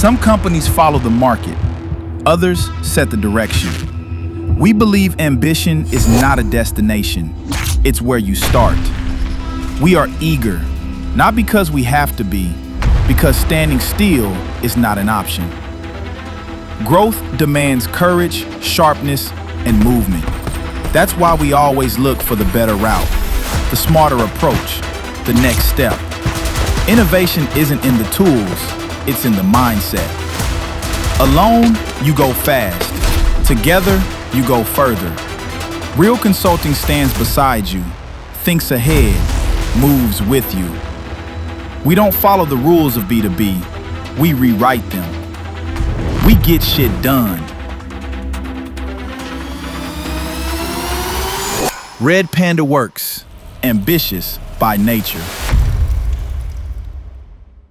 Some companies follow the market, others set the direction. We believe ambition is not a destination, it's where you start. We are eager, not because we have to be, because standing still is not an option. Growth demands courage, sharpness, and movement. That's why we always look for the better route, the smarter approach, the next step. Innovation isn't in the tools, it's in the mindset. Alone, you go fast. Together, you go further. Real consulting stands beside you, thinks ahead, moves with you. We don't follow the rules of B2B, we rewrite them. We get shit done. Red Panda Works, ambitious by nature.